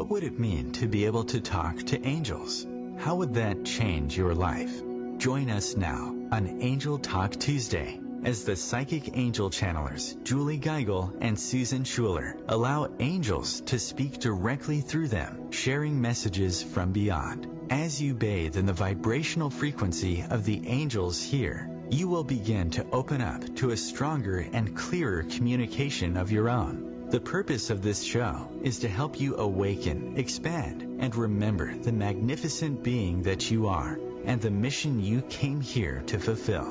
What would it mean to be able to talk to angels? How would that change your life? Join us now on Angel Talk Tuesday as the psychic angel channelers Julie Geigel and Susan Schuler allow angels to speak directly through them, sharing messages from beyond. As you bathe in the vibrational frequency of the angels here, you will begin to open up to a stronger and clearer communication of your own. The purpose of this show is to help you awaken, expand, and remember the magnificent being that you are and the mission you came here to fulfill.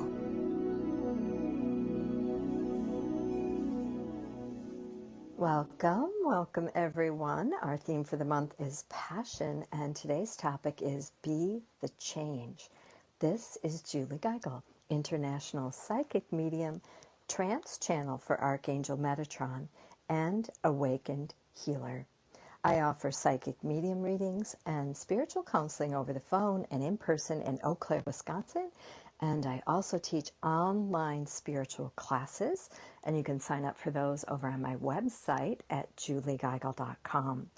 Welcome everyone. Our theme for the month is passion, and today's topic is Be the Change. This is Julie Geigel, international psychic medium, trance channel for Archangel Metatron, and awakened healer. I offer psychic medium readings and spiritual counseling over the phone and in person in Eau Claire, Wisconsin. And I also teach online spiritual classes, and you can sign up for those over on my website at juliegeigel.com.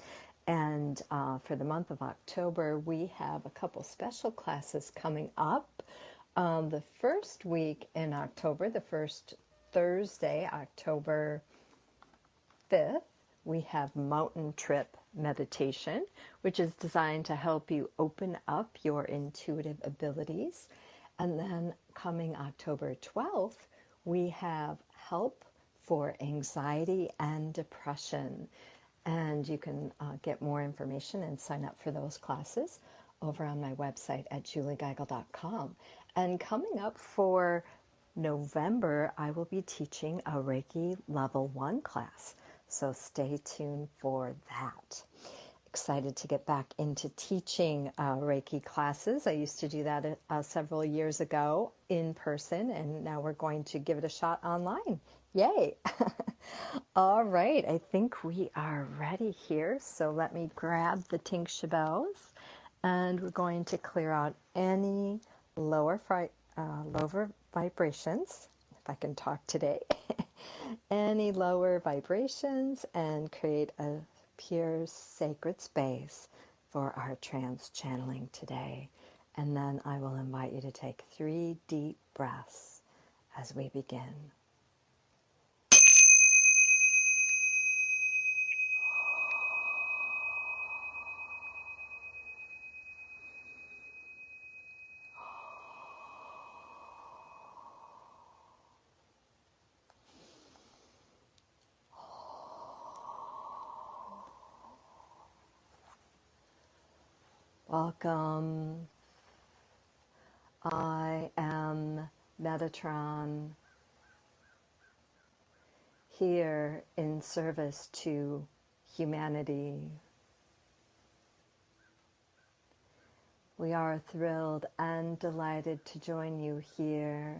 And for the month of October, we have a couple special classes coming up. The first week in October, the first Thursday, October 5th, we have Mountain Trip Meditation, which is designed to help you open up your intuitive abilities. And then coming October 12th, we have Help for Anxiety and Depression. And you can get more information and sign up for those classes over on my website at juliegeigel.com. And coming up for November, I will be teaching a Reiki Level 1 class. So stay tuned for that. Excited to get back into teaching Reiki classes. I used to do that several years ago in person, and now we're going to give it a shot online. Yay! All right, I think we are ready here. So let me grab the tincture bells, and we're going to clear out any lower vibrations, if I can talk today, any lower vibrations, and create a pure sacred space for our trance channeling today. And then I will invite you to take 3 deep breaths as we begin. Welcome. I am Metatron, here in service to humanity. We are thrilled and delighted to join you here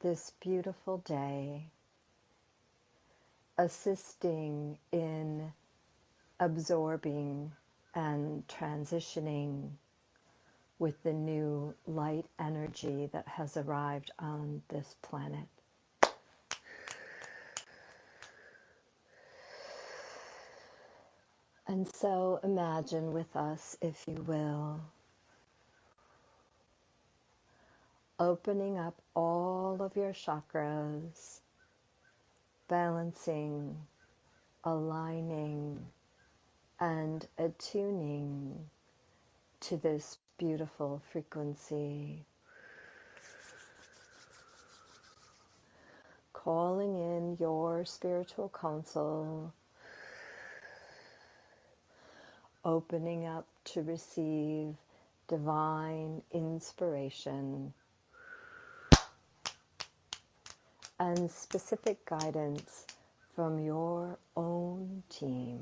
this beautiful day, assisting in absorbing and transitioning with the new light energy that has arrived on this planet. And so imagine with us, if you will, opening up all of your chakras, balancing, aligning, and attuning to this beautiful frequency. Calling in your spiritual counsel, opening up to receive divine inspiration and specific guidance from your own team.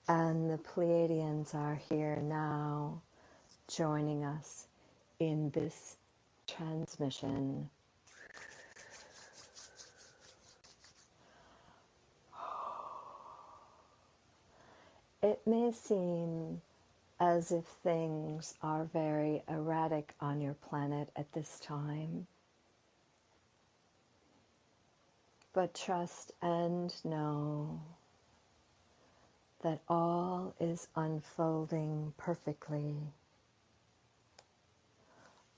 And the Pleiadians are here now, joining us in this transmission. It may seem as if things are very erratic on your planet at this time. but trust and know that all is unfolding perfectly.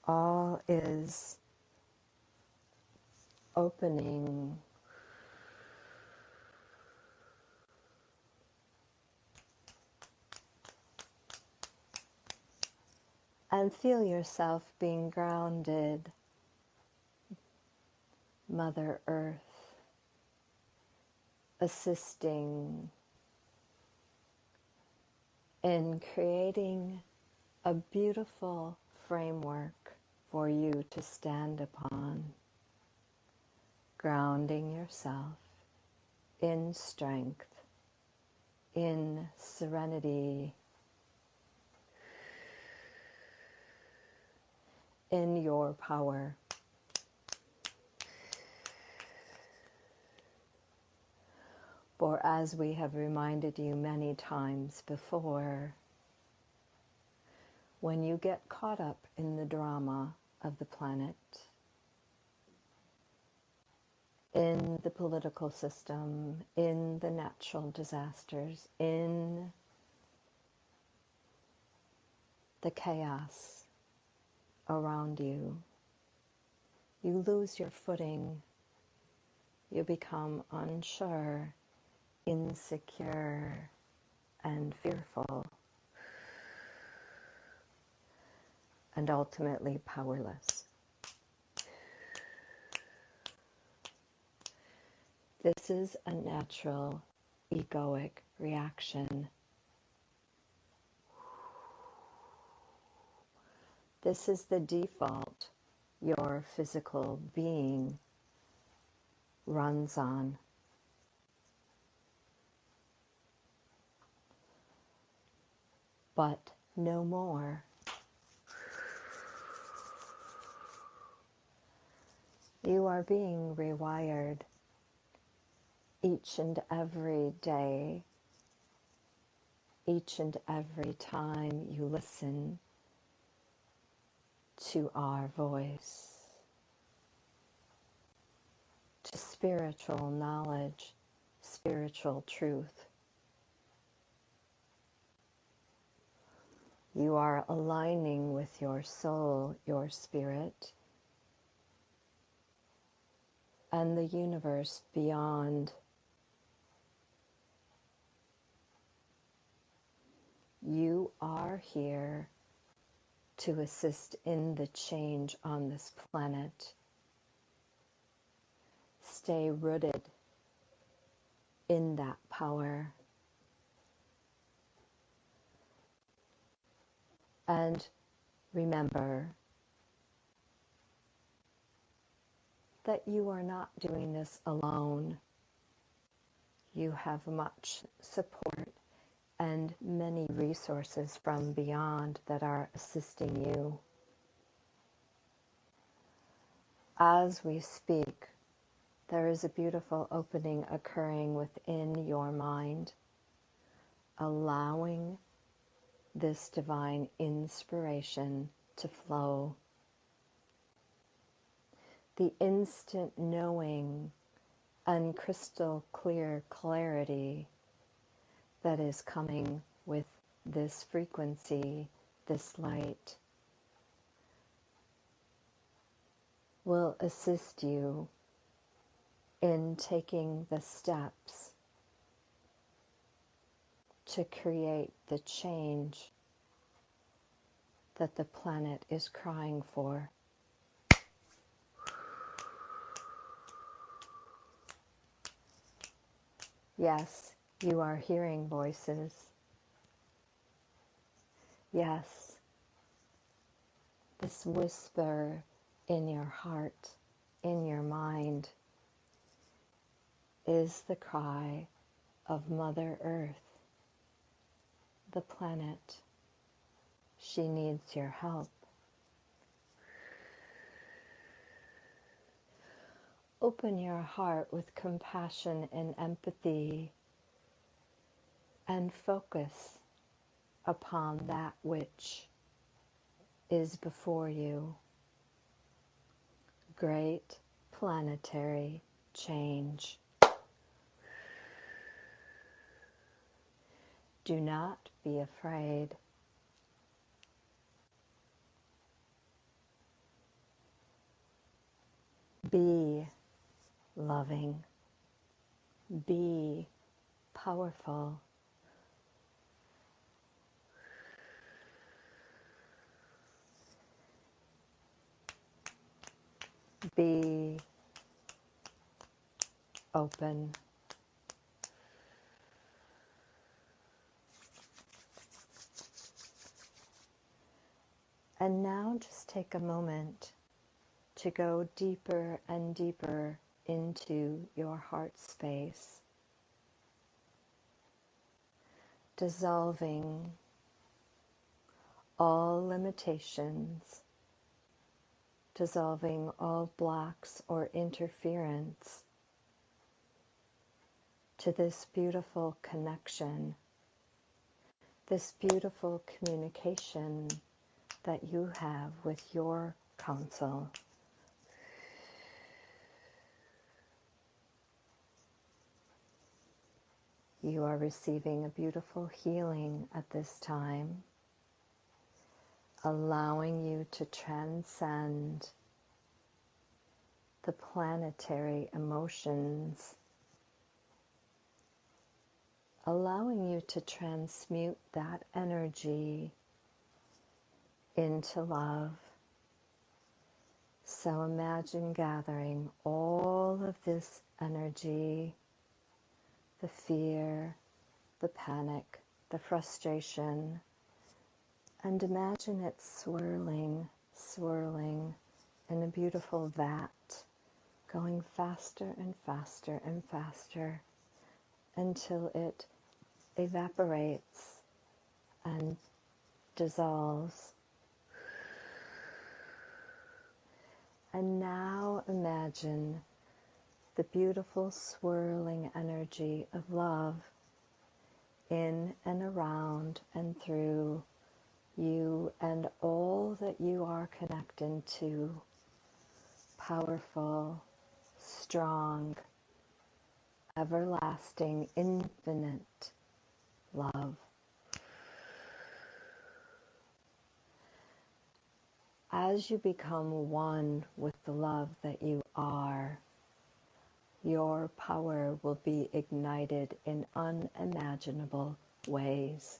All is opening. And feel yourself being grounded, Mother Earth, assisting in creating a beautiful framework for you to stand upon, grounding yourself in strength, in serenity, in your power. For as we have reminded you many times before, when you get caught up in the drama of the planet, in the political system, in the natural disasters, in the chaos around you, you lose your footing, you become unsure, insecure, and fearful, and ultimately powerless. This is a natural egoic reaction. This is the default your physical being runs on. But no more. You are being rewired each and every day, each and every time you listen to our voice, to spiritual knowledge, spiritual truth. You are aligning with your soul, your spirit, and the universe beyond. You are here to assist in the change on this planet. Stay rooted in that power. And remember that you are not doing this alone. You have much support and many resources from beyond that are assisting you. As we speak, there is a beautiful opening occurring within your mind, allowing this divine inspiration to flow. The instant knowing and crystal clear clarity that is coming with this frequency, this light, will assist you in taking the steps to create the change that the planet is crying for. Yes, you are hearing voices. Yes, this whisper in your heart, in your mind, is the cry of Mother Earth, the planet. She needs your help. Open your heart with compassion and empathy and focus upon that which is before you. Great planetary change. Do not be afraid. Be loving. Be powerful. Be open. And now just take a moment to go deeper and deeper into your heart space, dissolving all limitations, dissolving all blocks or interference to this beautiful connection, this beautiful communication that you have with your counsel. You are receiving a beautiful healing at this time, allowing you to transcend the planetary emotions, allowing you to transmute that energy into love. So imagine gathering all of this energy, the fear, the panic, the frustration, and imagine it swirling, swirling in a beautiful vat, going faster and faster and faster until it evaporates and dissolves. And now imagine the beautiful swirling energy of love in and around and through you and all that you are connected to. Powerful, strong, everlasting, infinite love. As you become one with the love that you are, your power will be ignited in unimaginable ways.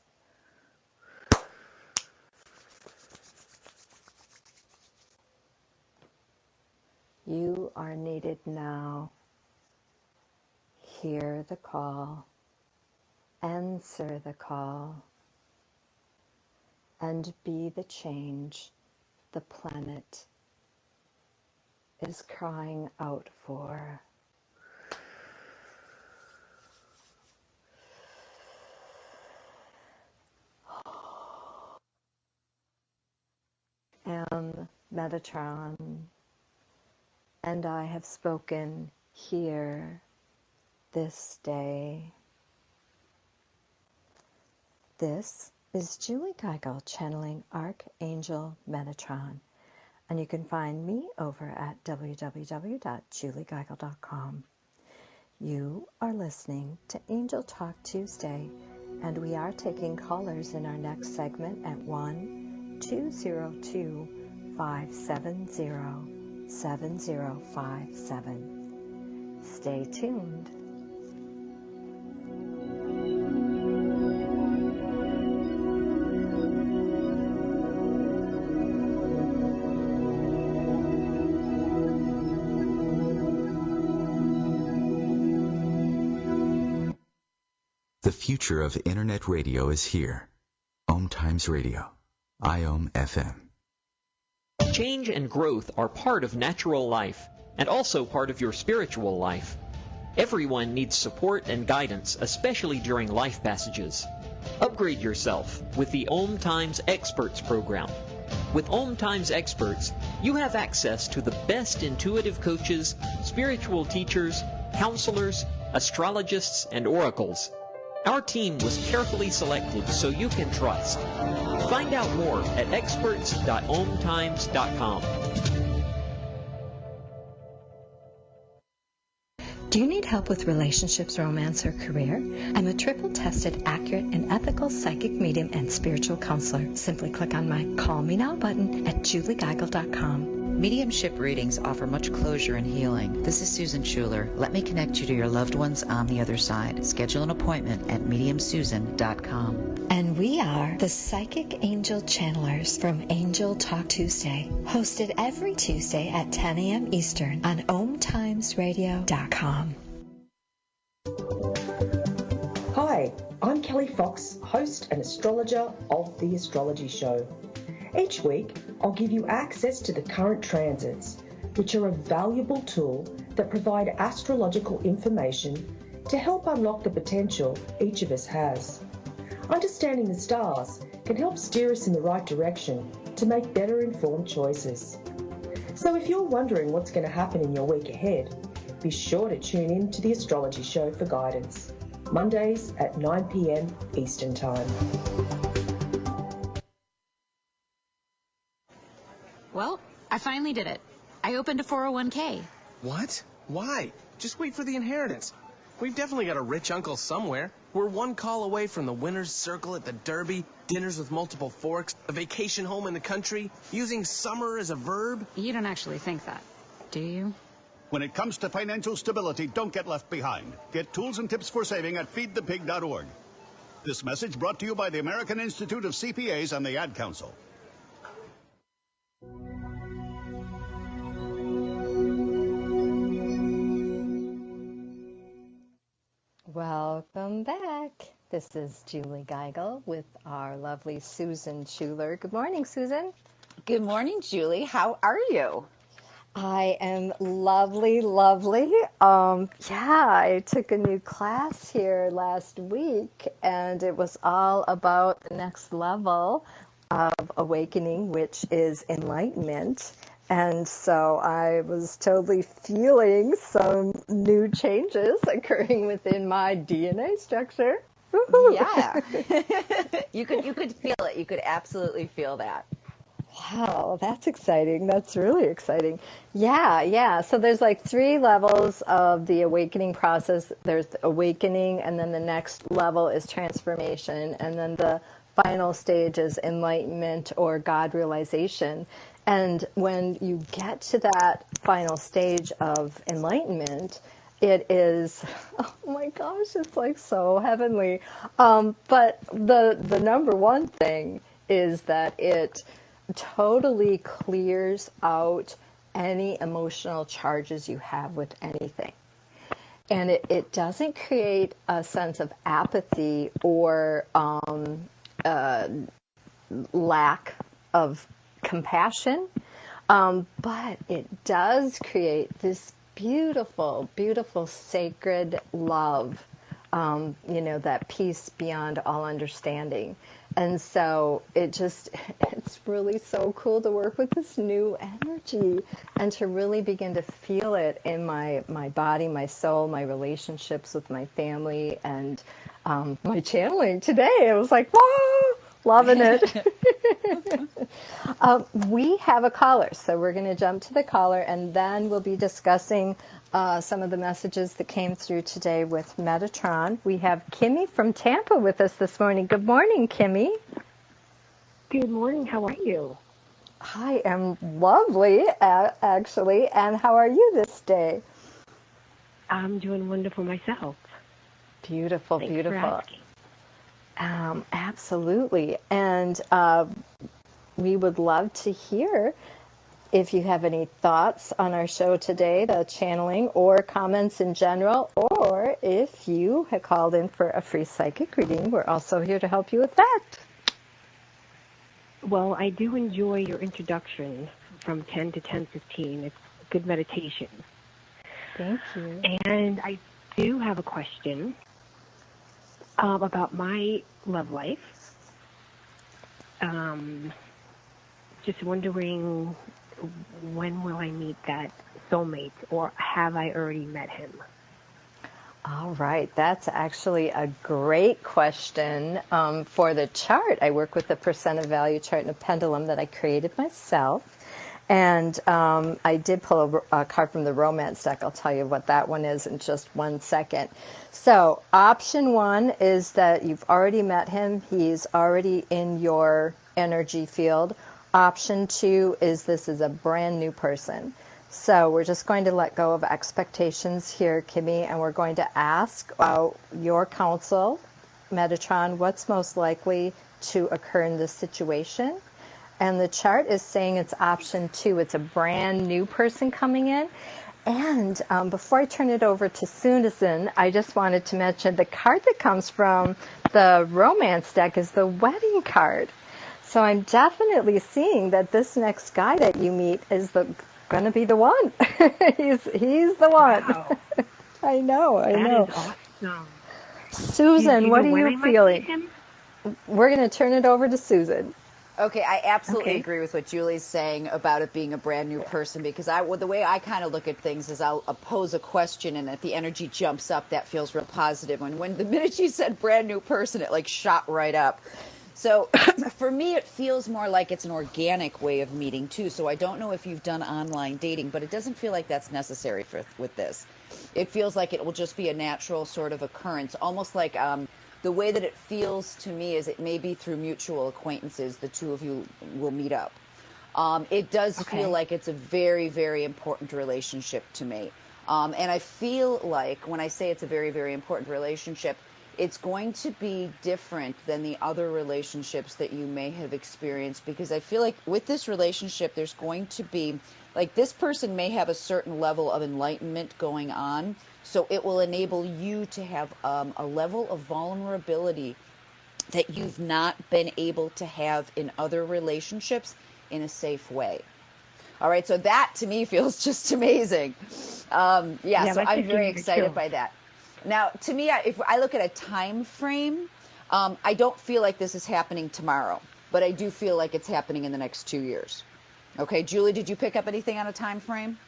You are needed now. Hear the call, answer the call, and be the change the planet is crying out for. I am Metatron, and I have spoken here this day. This is Julie Geigel channeling Archangel Metatron, and you can find me over at www.juliegeigel.com. You are listening to Angel Talk Tuesday, and we are taking callers in our next segment at 1-202-570-7057. Stay tuned. The future of Internet radio is here. OMTimes Radio, IOM FM. Change and growth are part of natural life and also part of your spiritual life. Everyone needs support and guidance, especially during life passages. Upgrade yourself with the OMTimes Experts program. With OMTimes Experts, you have access to the best intuitive coaches, spiritual teachers, counselors, astrologists, and oracles. Our team was carefully selected so you can trust. Find out more at experts.omtimes.com. Do you need help with relationships, romance, or career? I'm a triple-tested, accurate, and ethical psychic medium and spiritual counselor. Simply click on my Call Me Now button at juliegeigel.com. Mediumship readings offer much closure and healing. This is Susan Schuler. Let me connect you to your loved ones on the other side. Schedule an appointment at mediumsusan.com. And we are the Psychic Angel Channelers from Angel Talk Tuesday, hosted every Tuesday at 10 a.m. Eastern on OMTimesRadio.com. Hi, I'm Kelly Fox, host and astrologer of The Astrology Show. Each week, I'll give you access to the current transits, which are a valuable tool that provide astrological information to help unlock the potential each of us has. Understanding the stars can help steer us in the right direction to make better informed choices. So if you're wondering what's going to happen in your week ahead, be sure to tune in to The Astrology Show for guidance, Mondays at 9 p.m. Eastern Time. Well, I finally did it. I opened a 401k. What? Why? Just wait for the inheritance. We've definitely got a rich uncle somewhere. We're one call away from the winner's circle at the Derby, dinners with multiple forks, a vacation home in the country, using summer as a verb. You don't actually think that, do you? When it comes to financial stability, don't get left behind. Get tools and tips for saving at feedthepig.org. This message brought to you by the American Institute of CPAs and the Ad Council. Welcome back. This is Julie Geigel with our lovely Susan Schuler. Good morning, Susan. Good morning, Julie. How are you? I am lovely, lovely. I took a new class here last week, and it was all about the next level of awakening, which is enlightenment. And so I was totally feeling some new changes occurring within my DNA structure. Woo-hoo. Yeah. You could feel it. You could absolutely feel that. Wow, that's exciting. That's really exciting. Yeah. So there's like 3 levels of the awakening process. There's awakening, and then the next level is transformation, and then the final stage is enlightenment or God realization. And when you get to that final stage of enlightenment, it is, oh my gosh, it's like so heavenly. But the number one thing is that it totally clears out any emotional charges you have with anything. And it doesn't create a sense of apathy or lack of compassion, but it does create this beautiful, beautiful, sacred love, that peace beyond all understanding. And so it's really so cool to work with this new energy and to really begin to feel it in my body, my soul, my relationships with my family, and my channeling today. It was like, whoa, loving it. We have a caller, so we're going to jump to the caller, and then we'll be discussing some of the messages that came through today with Metatron. We have Kimmy from Tampa with us this morning. Good morning, Kimmy. Good morning. How are you? I am lovely, actually. And how are you this day? I'm doing wonderful myself. Beautiful, Thanks beautiful. for asking. Absolutely. And we would love to hear if you have any thoughts on our show today, the channeling, or comments in general, or if you have called in for a free psychic reading, we're also here to help you with that. Well, I do enjoy your introduction from 10 to 10:15. It's good meditation. Thank you. And I do have a question about my love life. Just wondering, when will I meet that soulmate, or have I already met him? All right. That's actually a great question for the chart. I work with a percent of value chart and a pendulum that I created myself. And I did pull a card from the romance deck. I'll tell you what that one is in just 1 second. So option 1 is that you've already met him. He's already in your energy field. Option 2 is this is a brand new person. So we're just going to let go of expectations here, Kimmy, and we're going to ask your counsel, Metatron, what's most likely to occur in this situation. And the chart is saying it's option 2. It's a brand new person coming in. And before I turn it over to Susan, I just wanted to mention the card that comes from the romance deck is the wedding card. So I'm definitely seeing that this next guy that you meet is going to be the one. he's the one. Wow. I know. That is awesome. Susan, what are you feeling? Him? We're going to turn it over to Susan. Okay, I absolutely agree with what Julie's saying about it being a brand new person, because the way I kind of look at things is I'll pose a question, and if the energy jumps up, that feels real positive. And when the minute she said brand new person, it like shot right up. So for me, it feels more like it's an organic way of meeting too. So I don't know if you've done online dating, but it doesn't feel like that's necessary with this. It feels like it will just be a natural sort of occurrence, almost like the way that it feels to me is it may be through mutual acquaintances, the two of you will meet up. It does feel like it's a very, very important relationship to me. And I feel like when I say it's a very, very important relationship, it's going to be different than the other relationships that you may have experienced, because I feel like with this relationship, there's going to be, like, this person may have a certain level of enlightenment going on, so it will enable you to have a level of vulnerability that you've not been able to have in other relationships in a safe way. All right, so that to me feels just amazing. So I'm very excited by that. Now, to me, if I look at a time frame, I don't feel like this is happening tomorrow, but I do feel like it's happening in the next 2 years. Okay, Julie, did you pick up anything on a time frame?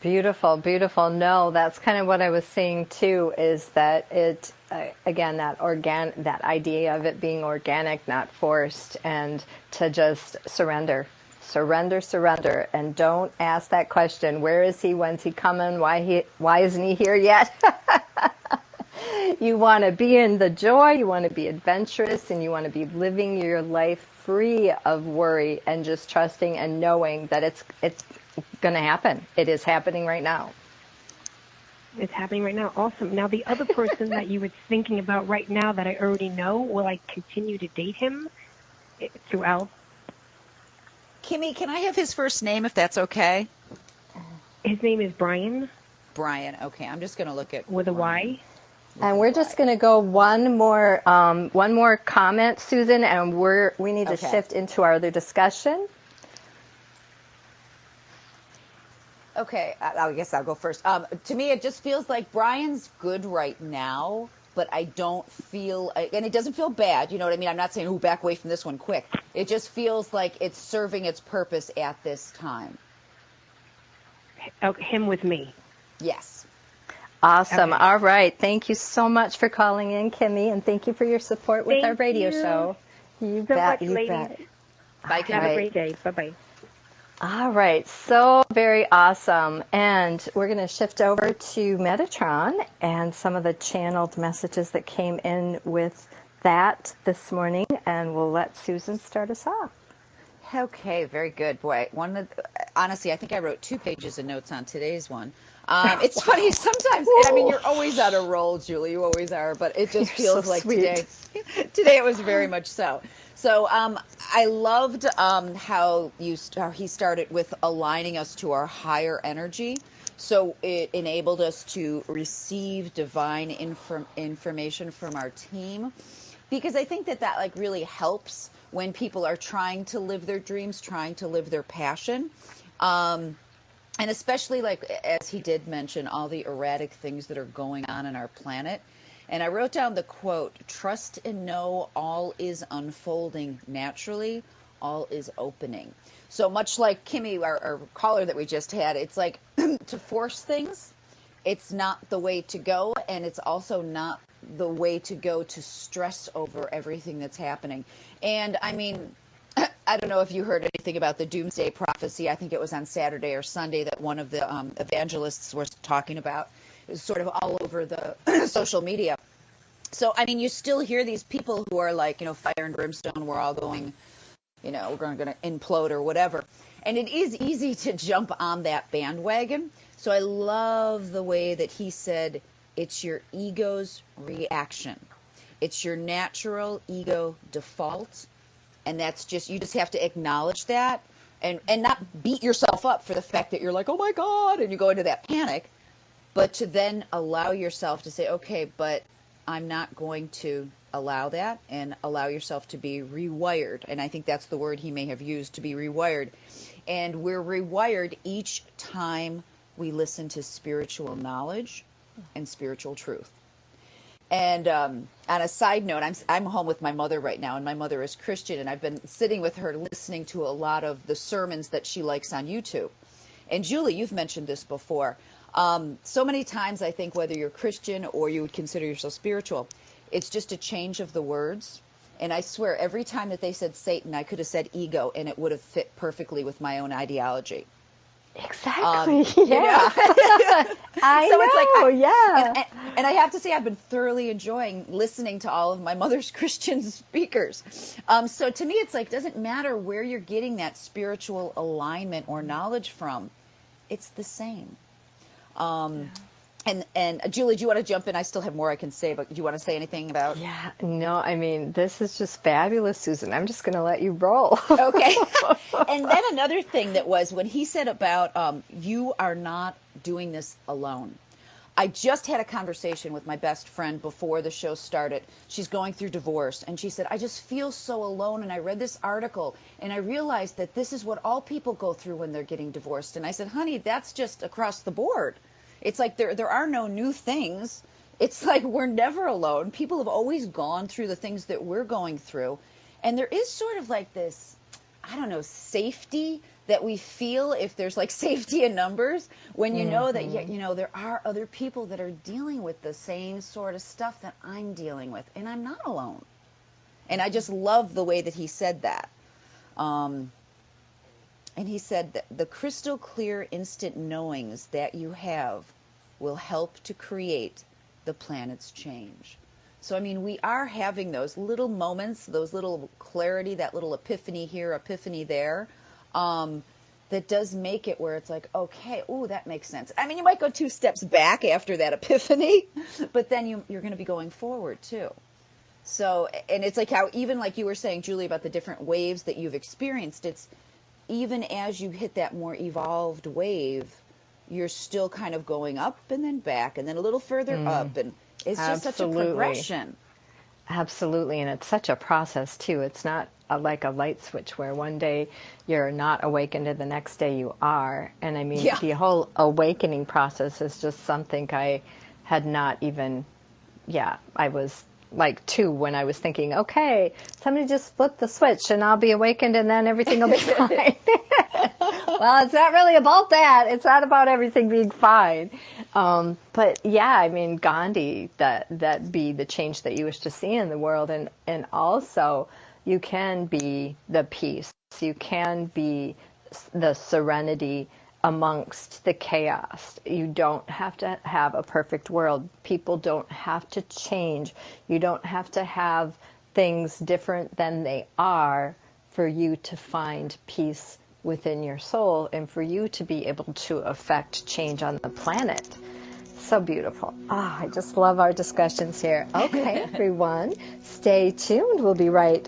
Beautiful, beautiful. No, that's kind of what I was saying too, is that it, again, that idea of it being organic, not forced, and to just surrender, and don't ask that question. Where is he? When's he coming? Why isn't he here yet? You want to be in the joy, you want to be adventurous, and you want to be living your life free of worry and just trusting and knowing that it's going to happen. It is happening right now. It's happening right now. Awesome. Now, the other person that you were thinking about right now that I already know, will I continue to date him throughout? Kimmy, can I have his first name if that's okay? His name is Brian. Brian. Okay, I'm just going to look at with a Y. And we're just going to go one more comment, Susan, and we need to shift into our other discussion. Okay, I guess I'll go first. To me, it just feels like Brian's good right now, but I don't feel, and it doesn't feel bad, you know what I mean? I'm not saying, back away from this one quick. It just feels like it's serving its purpose at this time. Him with me. Yes. Awesome. Okay. All right. Thank you so much for calling in, Kimmy, and thank you for your support with our radio show. You bet. You bet. Bye, Kimmy. Have a great day. Bye-bye. All right. So very awesome. And we're going to shift over to Metatron and some of the channeled messages that came in with that this morning, and we'll let Susan start us off. Okay, very good. Boy, honestly, I think I wrote 2 pages of notes on today's one. It's funny sometimes. I mean, you're always on a roll, Julie. You always are, but it just feels like today it was very much so. So I loved how he started with aligning us to our higher energy. So it enabled us to receive divine information from our team, because I think that like really helps when people are trying to live their dreams, trying to live their passion. And especially, like, as he did mention, all the erratic things that are going on in our planet. And I wrote down the quote, "Trust and know all is unfolding naturally, all is opening." So much like Kimmy, our caller that we just had, it's like to force things, it's not the way to go, and it's also not the way to go to stress over everything that's happening. And I mean, I don't know if you heard anything about the doomsday prophecy. I think it was on Saturday or Sunday that one of the evangelists was talking about. It was sort of all over the social media. So, I mean, you still hear these people who are like, fire and brimstone, we're all going, we're going to implode or whatever. And it is easy to jump on that bandwagon. So I love the way that he said it's your ego's reaction. It's your natural ego default. And that's you just have to acknowledge that and not beat yourself up for the fact that you're like, oh my God, and you go into that panic, but to then allow yourself to say, okay, but I'm not going to allow that, and allow yourself to be rewired. And I think that's the word he may have used, to be rewired. And we're rewired each time we listen to spiritual knowledge and spiritual truth. And on a side note, I'm home with my mother right now, and my mother is Christian, and I've been sitting with her listening to a lot of the sermons that she likes on YouTube. And Julie, you've mentioned this before. So many times I think whether you're Christian or you would consider yourself spiritual, it's just a change of the words. And I swear every time that they said Satan, I could have said ego, and it would have fit perfectly with my own ideology. Exactly. Yeah. I so know. It's like, yeah. And I have to say, I've been thoroughly enjoying listening to all of my mother's Christian speakers. So to me, it's like, doesn't matter where you're getting that spiritual alignment or knowledge from. It's the same. And Julie, do you want to jump in? I still have more I can say, but do you want to say anything about? Yeah, no, I mean, this is just fabulous, Susan. I'm just going to let you roll. Okay. And then another thing that was when he said about you are not doing this alone. I just had a conversation with my best friend before the show started. She's going through divorce, and she said, I just feel so alone, and I read this article, and I realized that this is what all people go through when they're getting divorced. And I said, honey, that's just across the board. It's like there are no new things. It's like we're never alone. People have always gone through the things that we're going through. And there is sort of like this, I don't know, safety that we feel if there's like safety in numbers when you know that, there are other people that are dealing with the same sort of stuff that I'm dealing with. And I'm not alone. And I just love the way that he said that. And he said that the crystal clear instant knowings that you have will help to create the planet's change. So, I mean, we are having those little moments, those little clarity, that little epiphany here, epiphany there, that does make it where it's like, okay, ooh, that makes sense. I mean, you might go 2 steps back after that epiphany, but then you're going to be going forward too. So, and it's like how, even like you were saying, Julie, about the different waves that you've experienced, it's, even as you hit that more evolved wave, you're still kind of going up and then back and then a little further up. And it's just such a progression. Absolutely. And it's such a process, too. It's not like a light switch where one day you're not awakened and the next day you are. And I mean, the whole awakening process is just something I had not even, I was like 2 when I was thinking, okay, somebody just flip the switch and I'll be awakened and then everything will be fine. Well, it's not really about that. It's not about everything being fine. But yeah, I mean, Gandhi, that be the change that you wish to see in the world. And also you can be the peace. You can be the serenity amongst the chaos. You don't have to have a perfect world. People don't have to change. You don't have to have things different than they are for you to find peace within your soul and for you to be able to affect change on the planet. So beautiful. I just love our discussions here. Okay, everyone, stay tuned. We'll be right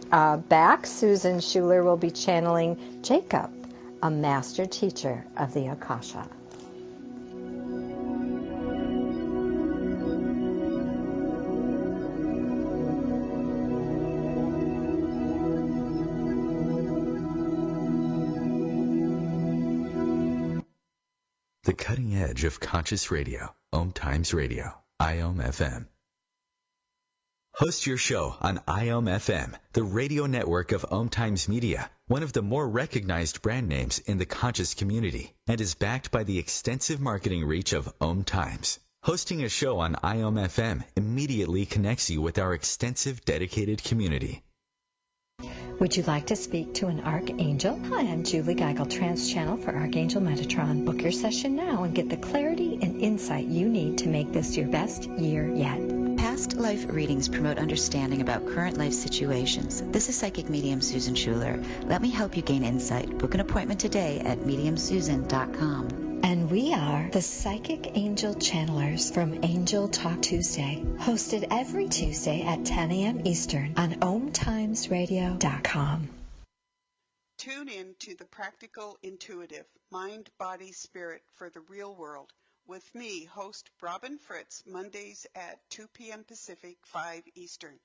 back. Susan Schuler will be channeling Jacob, a master teacher of the Akasha. The cutting edge of conscious radio, OMTimes Radio, IOM FM. Host your show on IOM FM, the radio network of OMTimes Media, one of the more recognized brand names in the conscious community, and is backed by the extensive marketing reach of OMTimes. Hosting a show on IOM FM immediately connects you with our extensive dedicated community. Would you like to speak to an archangel? Hi, I'm Julie Geigel, Trans Channel for Archangel Metatron. Book your session now and get the clarity and insight you need to make this your best year yet. Past life readings promote understanding about current life situations. This is psychic medium Susan Schuler. Let me help you gain insight. Book an appointment today at mediumsusan.com. And we are the Psychic Angel Channelers from Angel Talk Tuesday, hosted every Tuesday at 10 a.m. Eastern on OMTimesRadio.com. Tune in to The Practical Intuitive, Mind, Body, Spirit for the Real World with me, host Robin Fritz, Mondays at 2 p.m. Pacific, 5 Eastern.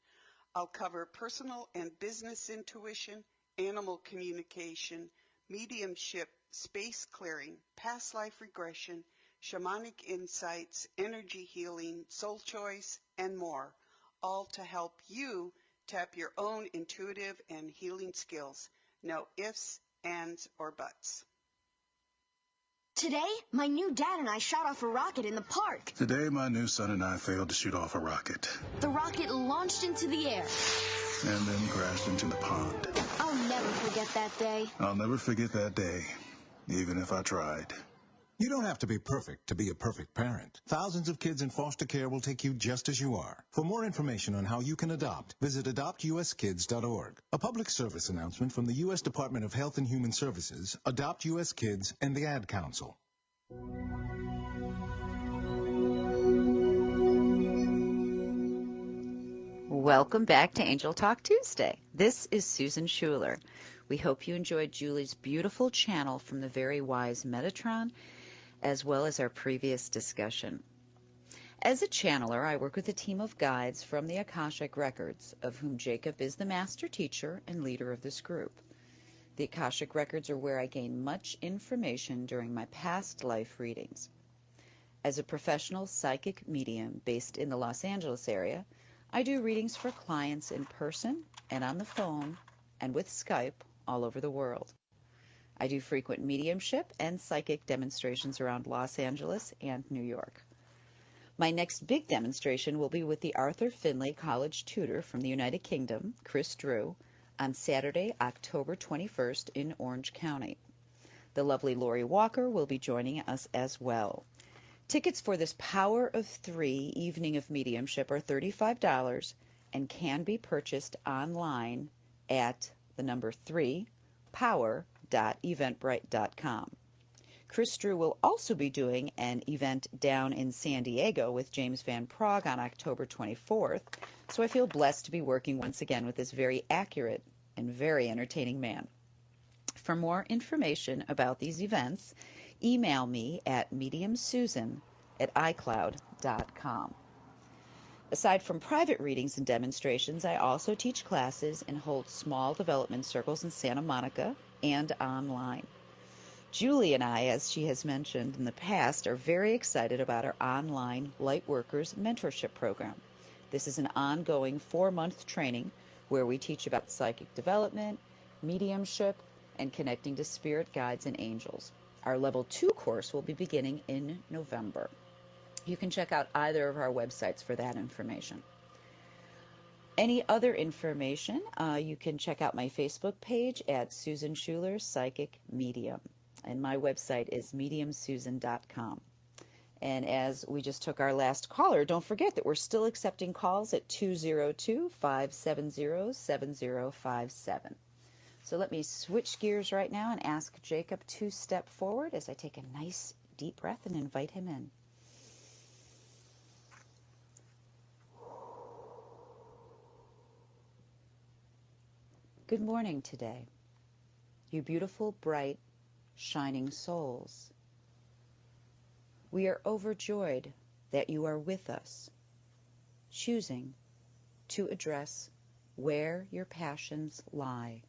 I'll cover personal and business intuition, animal communication, mediumship, space clearing, past life regression, shamanic insights, energy healing, soul choice, and more, all to help you tap your own intuitive and healing skills. No ifs, ands, or buts. Today, my new dad and I shot off a rocket in the park. Today, my new son and I failed to shoot off a rocket. The rocket launched into the air. And then crashed into the pond. I'll never forget that day. I'll never forget that day, even if I tried. You don't have to be perfect to be a perfect parent. Thousands of kids in foster care will take you just as you are. For more information on how you can adopt, visit adoptuskids.org. A public service announcement from the U.S. Department of Health and Human Services, Adopt U.S. Kids, and the Ad Council. Welcome back to Angel Talk Tuesday. This is Susan Schuler. We hope you enjoyed Julie's beautiful channel from the very wise Metatron, as well as our previous discussion. As a channeler, I work with a team of guides from the Akashic Records, of whom Jacob is the master teacher and leader of this group. The Akashic Records are where I gain much information during my past life readings. As a professional psychic medium based in the Los Angeles area, I do readings for clients in person and on the phone and with Skype all over the world. I do frequent mediumship and psychic demonstrations around Los Angeles and New York. My next big demonstration will be with the Arthur Findlay College tutor from the United Kingdom, Chris Drew, on Saturday, October 21st in Orange County. The lovely Lori Walker will be joining us as well. Tickets for this Power of Three evening of mediumship are $35 and can be purchased online at the number 3power.eventbrite.com. Chris Drew will also be doing an event down in San Diego with James Van Prague on October 24th, so I feel blessed to be working once again with this very accurate and very entertaining man. For more information about these events, email me at mediumsusan@icloud.com. Aside from private readings and demonstrations, I also teach classes and hold small development circles in Santa Monica and online. Julie and I, as she has mentioned in the past, are very excited about our online Lightworkers Mentorship Program. This is an ongoing 4-month training where we teach about psychic development, mediumship, and connecting to spirit guides and angels. Our Level 2 course will be beginning in November. You can check out either of our websites for that information. Any other information, you can check out my Facebook page at Susan Schuler Psychic Medium. And my website is mediumsusan.com. And as we just took our last caller, don't forget that we're still accepting calls at 202-570-7057. So let me switch gears right now and ask Jacob to step forward as I take a nice deep breath and invite him in. Good morning today, you beautiful, bright, shining souls. We are overjoyed that you are with us, choosing to address where your passions lie.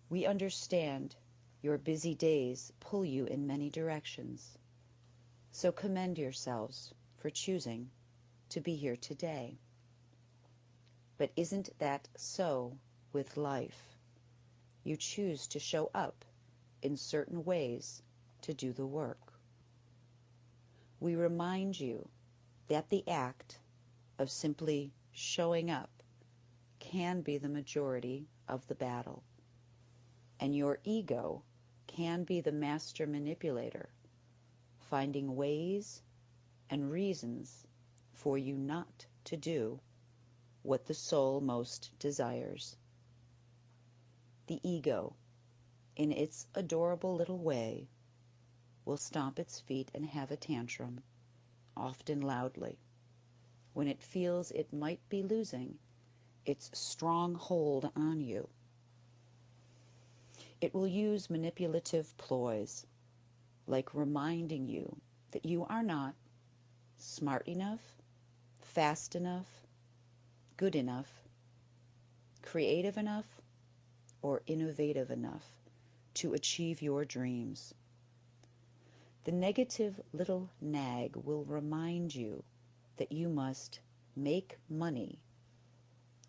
We understand your busy days pull you in many directions, so commend yourselves for choosing to be here today. But isn't that so with life? You choose to show up in certain ways to do the work. We remind you that the act of simply showing up can be the majority of the battle. And your ego can be the master manipulator, finding ways and reasons for you not to do what the soul most desires. The ego, in its adorable little way, will stomp its feet and have a tantrum, often loudly, when it feels it might be losing its strong hold on you. It will use manipulative ploys, like reminding you that you are not smart enough, fast enough, good enough, creative enough, or innovative enough to achieve your dreams. The negative little nag will remind you that you must make money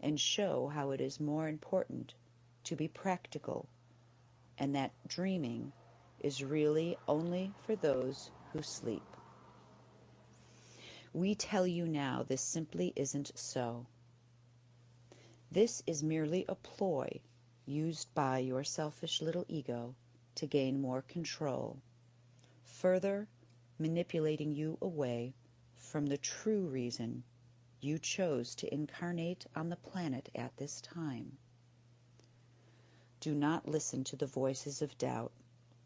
and show how it is more important to be practical, and that dreaming is really only for those who sleep. We tell you now this simply isn't so. This is merely a ploy used by your selfish little ego to gain more control, further manipulating you away from the true reason you chose to incarnate on the planet at this time. Do not listen to the voices of doubt,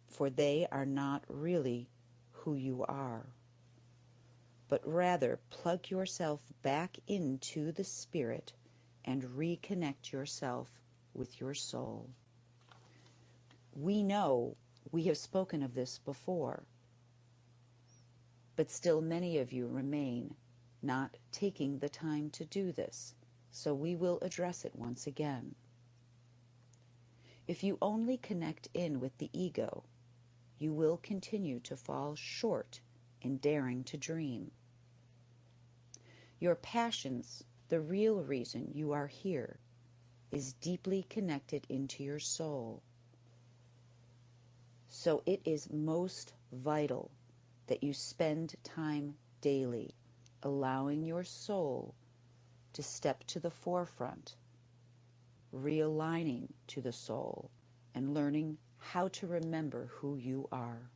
for they are not really who you are, but rather plug yourself back into the spirit and reconnect yourself with your soul. We know we have spoken of this before, but still many of you remain not taking the time to do this, so we will address it once again. If you only connect in with the ego, you will continue to fall short in daring to dream. Your passions, the real reason you are here, is deeply connected into your soul. So it is most vital that you spend time daily allowing your soul to step to the forefront, realigning to the soul, and learning how to remember who you are.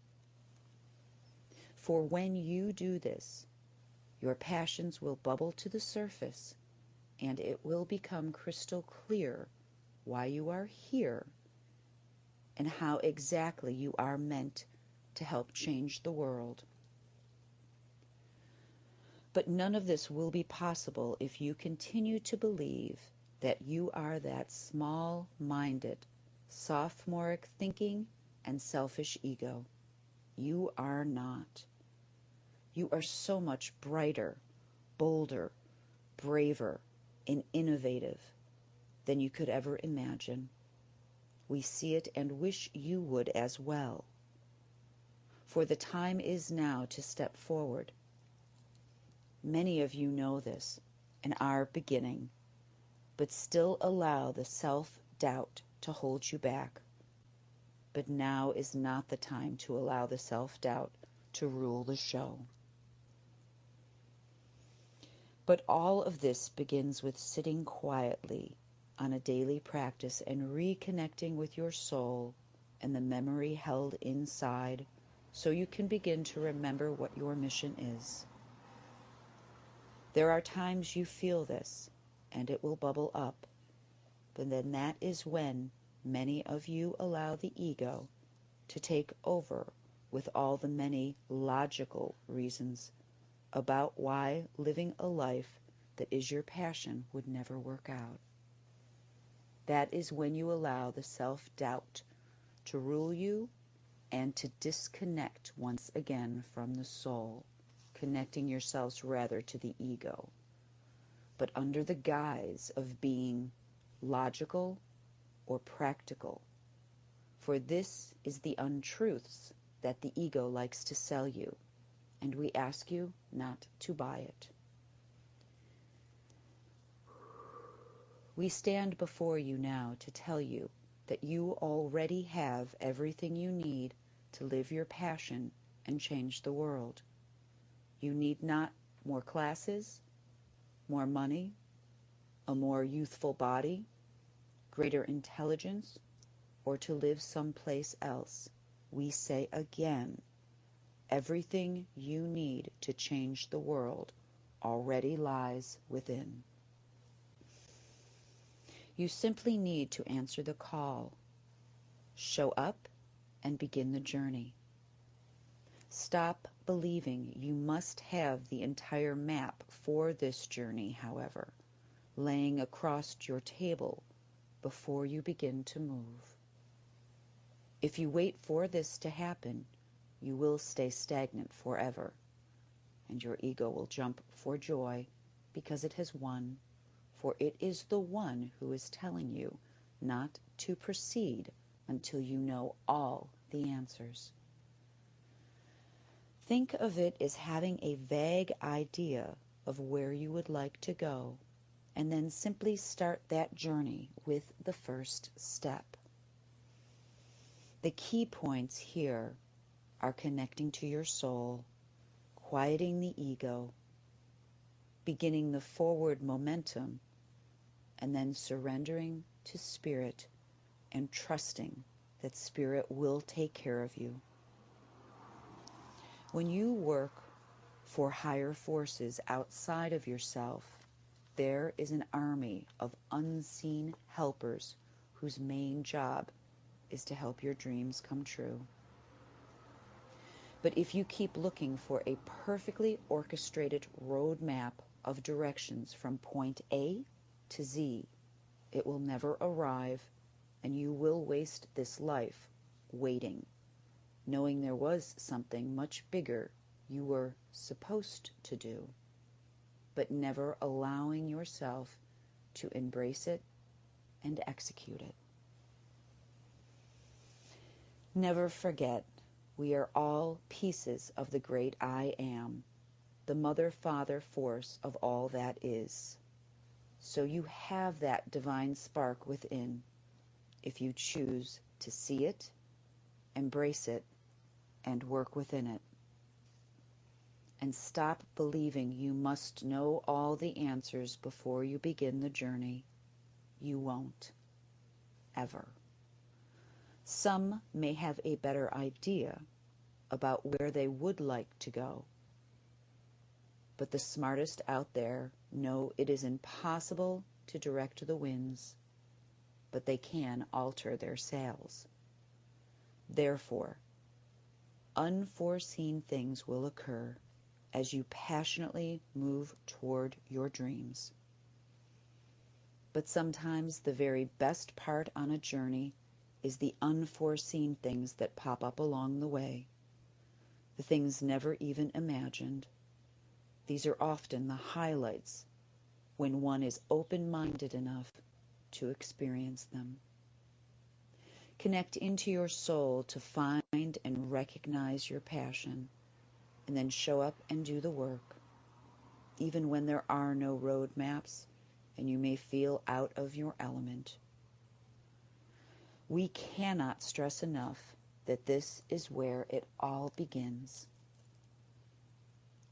For when you do this, your passions will bubble to the surface, and it will become crystal clear why you are here and how exactly you are meant to help change the world. But none of this will be possible if you continue to believe that you are that small-minded, sophomoric thinking and selfish ego. You are not. You are so much brighter, bolder, braver, and innovative than you could ever imagine. We see it and wish you would as well. For the time is now to step forward. Many of you know this and are beginning, but still allow the self-doubt to hold you back. But now is not the time to allow the self-doubt to rule the show. But all of this begins with sitting quietly on a daily practice and reconnecting with your soul and the memory held inside so you can begin to remember what your mission is. There are times you feel this and it will bubble up, but then that is when many of you allow the ego to take over with all the many logical reasons about why living a life that is your passion would never work out. That is when you allow the self-doubt to rule you and to disconnect once again from the soul, connecting yourselves rather to the ego, but under the guise of being logical or practical. For this is the untruths that the ego likes to sell you, and we ask you not to buy it. We stand before you now to tell you that you already have everything you need to live your passion and change the world. You need not more classes, more money, a more youthful body, greater intelligence, or to live someplace else, we say again, everything you need to change the world already lies within. You simply need to answer the call, show up, and begin the journey. Stop believing you must have the entire map for this journey, however, laying across your table before you begin to move. If you wait for this to happen, you will stay stagnant forever, and your ego will jump for joy because it has won, for it is the one who is telling you not to proceed until you know all the answers. Think of it as having a vague idea of where you would like to go, and then simply start that journey with the first step. The key points here are connecting to your soul, quieting the ego, beginning the forward momentum, and then surrendering to Spirit and trusting that Spirit will take care of you. When you work for higher forces outside of yourself, there is an army of unseen helpers whose main job is to help your dreams come true. But if you keep looking for a perfectly orchestrated roadmap of directions from point A to Z, it will never arrive, and you will waste this life waiting, knowing there was something much bigger you were supposed to do, but never allowing yourself to embrace it and execute it. Never forget, we are all pieces of the great I Am, the mother-father force of all that is. So you have that divine spark within if you choose to see it, embrace it, and work within it. And stop believing you must know all the answers before you begin the journey. You won't. Ever. Some may have a better idea about where they would like to go, but the smartest out there know it is impossible to direct the winds, but they can alter their sails. Therefore, unforeseen things will occur as you passionately move toward your dreams. But sometimes the very best part on a journey is the unforeseen things that pop up along the way, the things never even imagined. These are often the highlights when one is open-minded enough to experience them. Connect into your soul to find and recognize your passion, and then show up and do the work, even when there are no road maps and you may feel out of your element. We cannot stress enough that this is where it all begins.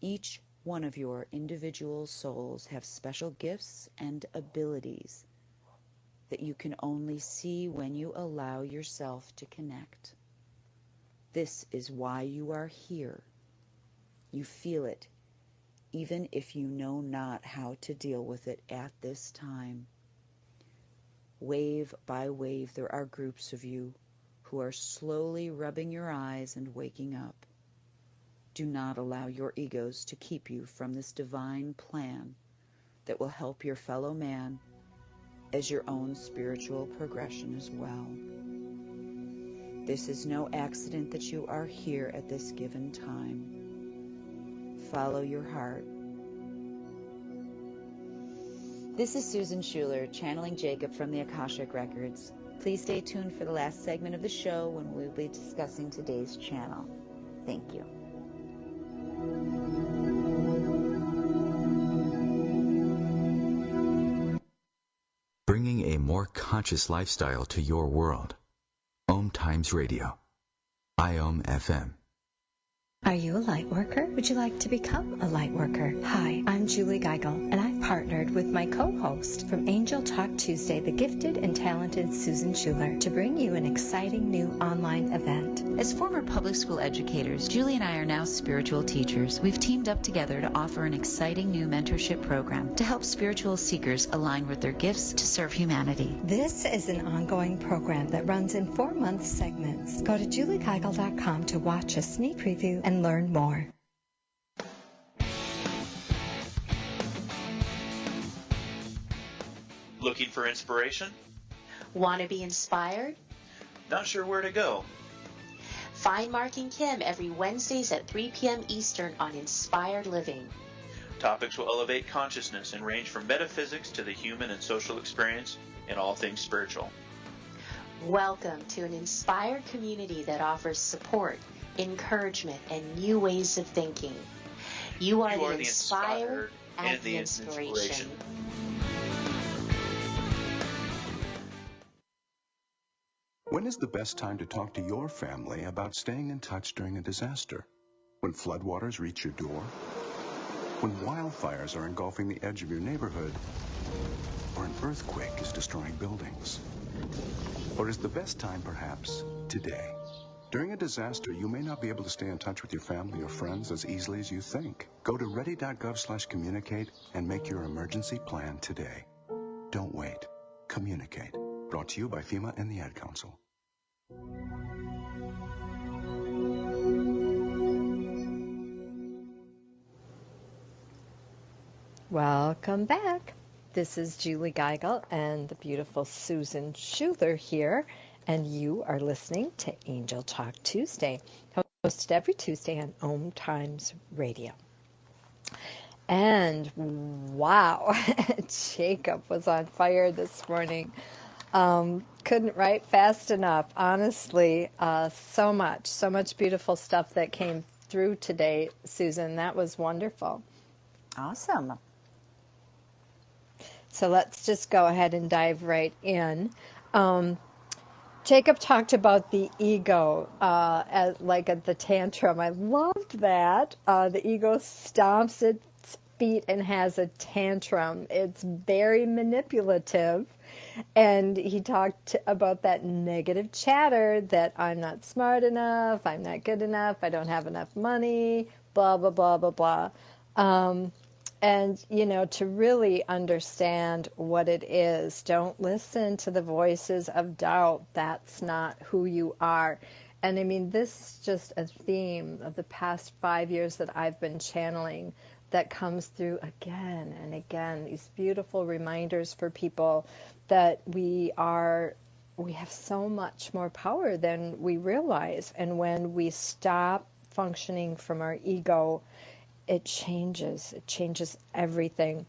Each one of your individual souls have special gifts and abilities that you can only see when you allow yourself to connect. This is why you are here. You feel it, even if you know not how to deal with it at this time. Wave by wave, there are groups of you who are slowly rubbing your eyes and waking up. Do not allow your egos to keep you from this divine plan that will help your fellow man as your own spiritual progression as well. This is no accident that you are here at this given time. Follow your heart. This is Susan Schuler, channeling Jacob from the Akashic Records. Please stay tuned for the last segment of the show when we'll be discussing today's channel. Thank you. Bringing a more conscious lifestyle to your world. OMTimes Radio. IOM FM. Are you a light worker? Would you like to become a light worker? Hi, I'm Julie Geigel, and I've partnered with my co-host from Angel Talk Tuesday, the gifted and talented Susan Schuler, to bring you an exciting new online event. As former public school educators, Julie and I are now spiritual teachers. We've teamed up together to offer an exciting new mentorship program to help spiritual seekers align with their gifts to serve humanity. This is an ongoing program that runs in 4-month segments. Go to juliegeigel.com to watch a sneak preview and learn more. Looking for inspiration? Want to be inspired? Not sure where to go? Find Mark and Kim every Wednesdays at 3 p.m. Eastern on Inspired Living. Topics will elevate consciousness and range from metaphysics to the human and social experience and all things spiritual. Welcome to an inspired community that offers support, encouragement, and new ways of thinking. You are the inspired and the inspiration. When is the best time to talk to your family about staying in touch during a disaster? When floodwaters reach your door? When wildfires are engulfing the edge of your neighborhood? Or an earthquake is destroying buildings? Or is the best time perhaps today? During a disaster, you may not be able to stay in touch with your family or friends as easily as you think. Go to ready.gov/communicate and make your emergency plan today. Don't wait. Communicate. Brought to you by FEMA and the Ad Council. Welcome back. This is Julie Geigel and the beautiful Susan Schuler here, and you are listening to Angel Talk Tuesday, hosted every Tuesday on OMTimes Radio. And wow, Jacob was on fire this morning. Couldn't write fast enough, honestly. So much beautiful stuff that came through today, Susan. That was wonderful. Awesome. So let's just go ahead and dive right in. Jacob talked about the ego, at the tantrum. I loved that. The ego stomps its feet and has a tantrum. It's very manipulative. And he talked about that negative chatter that I'm not smart enough, I'm not good enough, I don't have enough money, blah, blah, blah, blah, blah. And, to really understand what it is, don't listen to the voices of doubt. That's not who you are. And I mean, this is just a theme of the past 5 years that I've been channeling that comes through again and again, these beautiful reminders for people that we have so much more power than we realize. And when we stop functioning from our ego, it changes everything.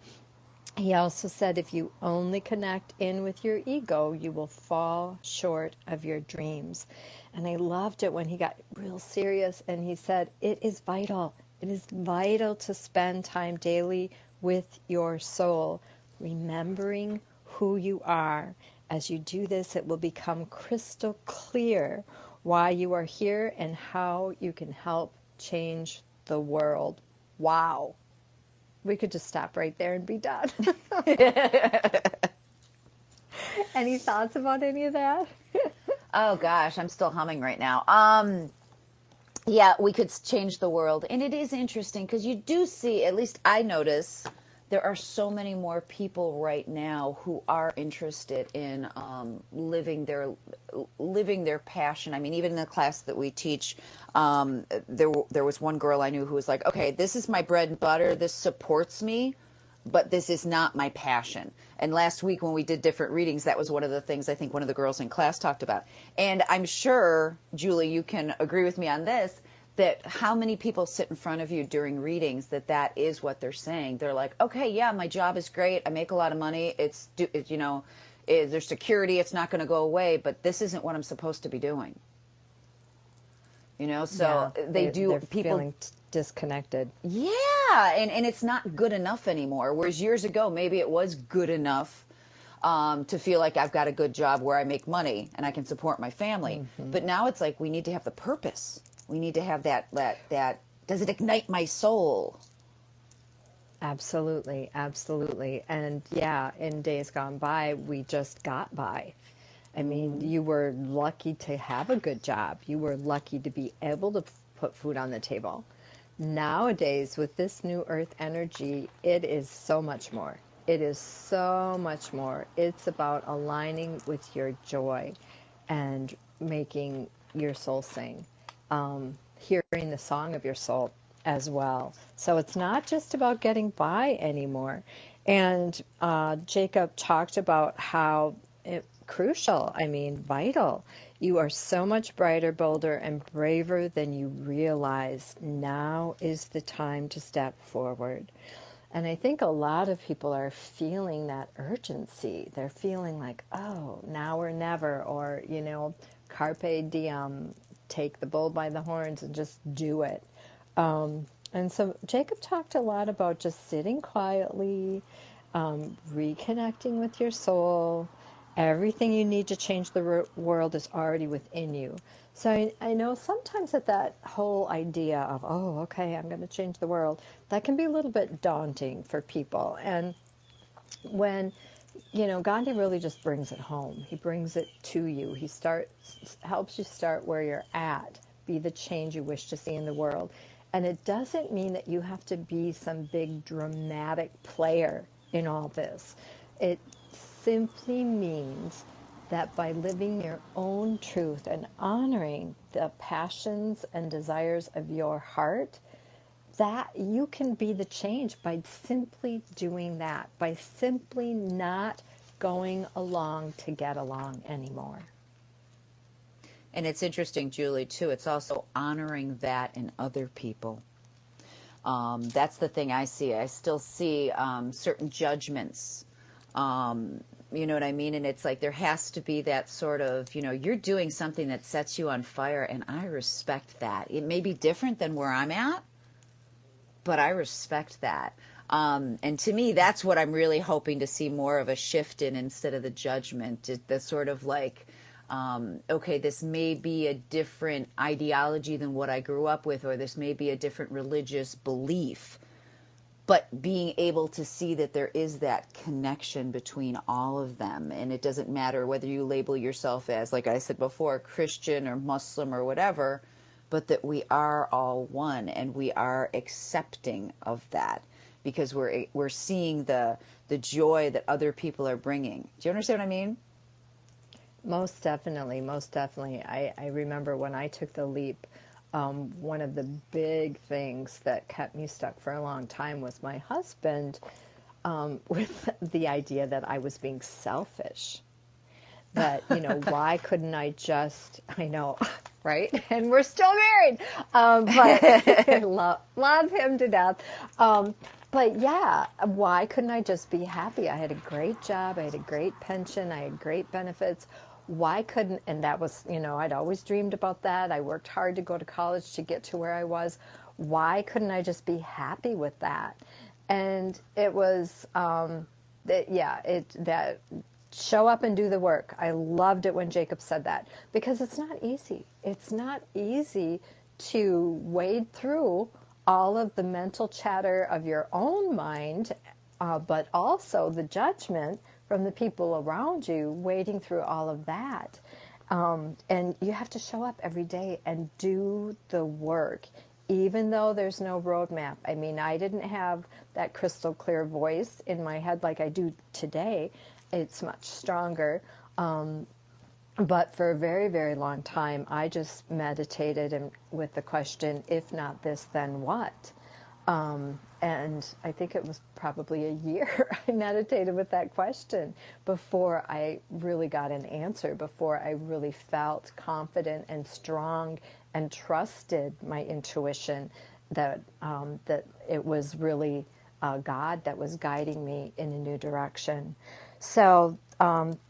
He also said if you only connect in with your ego, you will fall short of your dreams. And I loved it when he got real serious and he said, it is vital. It is vital to spend time daily with your soul, remembering who you are. As you do this, it will become crystal clear why you are here and how you can help change the world. Wow. We could just stop right there and be done. Any thoughts about any of that? Oh, gosh, I'm still humming right now. Yeah, we could change the world. And it is interesting because you do see, at least I notice, there are so many more people right now who are interested in living their passion. I mean, even in the class that we teach, there was one girl I knew who was like, okay, this is my bread and butter. This supports me, but this is not my passion. And last week when we did different readings, that was one of the things I think one of the girls in class talked about. And I'm sure, Julie, you can agree with me on this, that how many people sit in front of you during readings that is what they're saying. They're like, okay, yeah, my job is great. I make a lot of money. There's security. It's not going to go away, but this isn't what I'm supposed to be doing. So yeah, they're people feeling disconnected. Yeah, and it's not good enough anymore. Whereas years ago, maybe it was good enough to feel like I've got a good job where I make money and I can support my family. Mm-hmm. But now it's like we need to have the purpose. We need to have that Does it ignite my soul? Absolutely, absolutely. And yeah, in days gone by, we just got by. I mean, you were lucky to have a good job. You were lucky to be able to put food on the table. Nowadays, with this new earth energy, it is so much more. It is so much more. It's about aligning with your joy and making your soul sing, hearing the song of your soul as well. So it's not just about getting by anymore. And Jacob talked about how crucial, I mean, vital. You are so much brighter, bolder, and braver than you realize. Now is the time to step forward. And I think a lot of people are feeling that urgency. They're feeling like, oh, now or never, or, you know, carpe diem, take the bull by the horns and just do it. And so Jacob talked a lot about just sitting quietly, reconnecting with your soul. Everything you need to change the world is already within you. So I know sometimes that whole idea of, oh, okay, I'm going to change the world, that can be a little bit daunting for people. And when, you know, Gandhi really just brings it home. He brings it to you. He helps you start where you're at, be the change you wish to see in the world. And it doesn't mean that you have to be some big dramatic player in all this. It simply means that by living your own truth and honoring the passions and desires of your heart, that you can be the change by simply doing that, by simply not going along to get along anymore. And it's interesting, Julie, too, it's also honoring that in other people. That's the thing I see. I still see certain judgments. You know what I mean? And it's like there has to be that sort of, you know, you're doing something that sets you on fire, and I respect that. It may be different than where I'm at, but I respect that. And to me, that's what I'm really hoping to see more of a shift in instead of the judgment. The sort of like, okay, this may be a different ideology than what I grew up with, or this may be a different religious belief. But being able to see that there is that connection between all of them. And it doesn't matter whether you label yourself as, like I said before, Christian or Muslim or whatever, but that we are all one and we are accepting of that because we're seeing the joy that other people are bringing. Do you understand what I mean? Most definitely, most definitely. I remember when I took the leap, one of the big things that kept me stuck for a long time was my husband with the idea that I was being selfish. That, you know, why couldn't I just, I know, right? And we're still married, but love him to death. But yeah, why couldn't I just be happy? I had a great job, I had a great pension, I had great benefits. Why couldn't, and that was, you know, I'd always dreamed about that. I worked hard to go to college to get to where I was. Why couldn't I just be happy with that? And it was, that show up and do the work. I loved it when Jacob said that because it's not easy. It's not easy to wade through all of the mental chatter of your own mind, but also the judgment from the people around you, wading through all of that. And you have to show up every day and do the work, even though there's no roadmap. I mean, I didn't have that crystal clear voice in my head like I do today. It's much stronger. But for a very, very long time, I just meditated with the question, if not this, then what? And I think it was probably a year I meditated with that question before I really got an answer, before I really felt confident and strong and trusted my intuition that it was really God that was guiding me in a new direction. So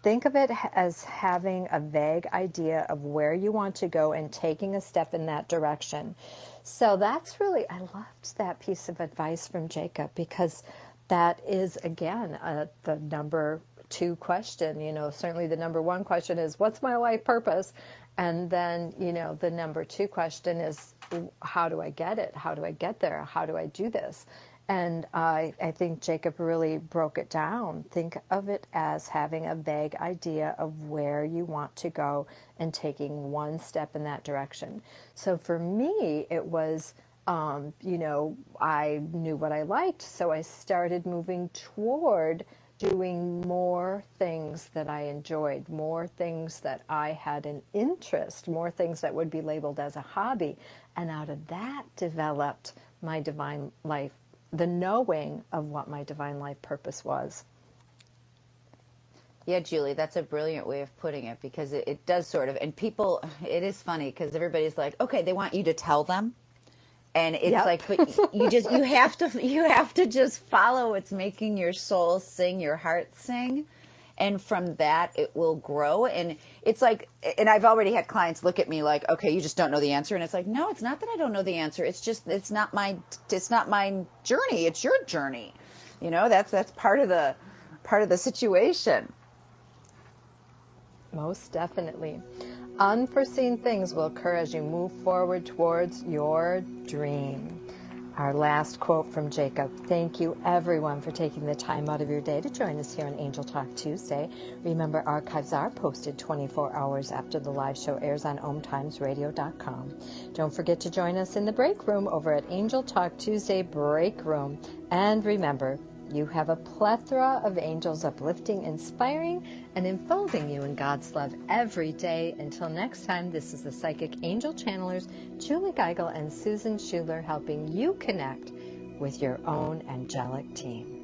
think of it as having a vague idea of where you want to go and taking a step in that direction. So that's really, I loved that piece of advice from Jacob because that is, again, the number 2 question. Certainly the number 1 question is, what's my life purpose? And then, the number 2 question is, how do I get it? How do I get there? How do I do this? And I think Jacob really broke it down. Think of it as having a vague idea of where you want to go and taking one step in that direction. So for me, it was, I knew what I liked, so I started moving toward doing more things that I enjoyed, more things that I had an interest, more things that would be labeled as a hobby. And out of that developed my divine life, the knowing of what my divine life purpose was. Yeah, Julie, that's a brilliant way of putting it, because it does sort of, and people, it is funny because everybody's like, okay, they want you to tell them. And it's like, but you have to just follow what's making your soul sing, your heart sing. And from that, it will grow. And it's like, and I've already had clients look at me like, okay, you just don't know the answer. And it's like, no, it's not that I don't know the answer. It's just, it's not my journey. It's your journey. That's part of the situation. Most definitely. Unforeseen things will occur as you move forward towards your dream. Our last quote from Jacob. Thank you, everyone, for taking the time out of your day to join us here on Angel Talk Tuesday. Remember, archives are posted 24 hours after the live show airs on OMTimesRadio.com. Don't forget to join us in the break room over at Angel Talk Tuesday Break Room. And remember, you have a plethora of angels uplifting, inspiring, and enfolding you in God's love every day. Until next time, this is the Psychic Angel Channelers, Julie Geigel and Susan Schuler, helping you connect with your own angelic team.